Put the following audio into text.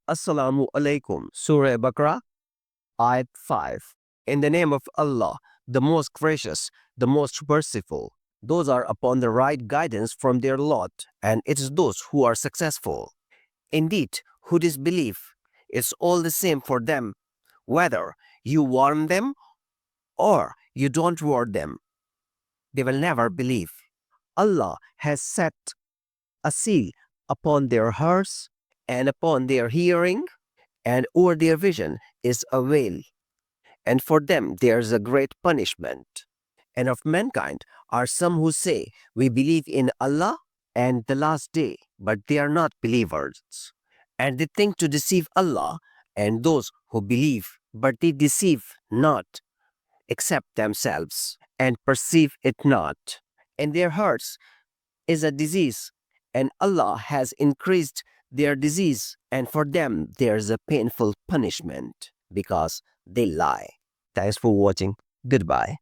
Assalamu alaikum. Surah Bakra, Ayat 5. In the name of Allah, the most gracious, the most merciful. Those are upon the right guidance from their Lord, and it is those who are successful. Indeed, who disbelieve, it's all the same for them, whether you warn them or you don't warn them. They will never believe. Allah has set a seal upon their hearts and upon their hearing, and over their vision is a veil, and for them there is a great punishment. And of mankind are some who say, we believe in Allah and the last day, but they are not believers. And they think to deceive Allah and those who believe, but they deceive not, except themselves, and perceive it not. In their hearts is a disease, and Allah has increased their disease, and for them there is a painful punishment because they lie. Thanks for watching. Goodbye.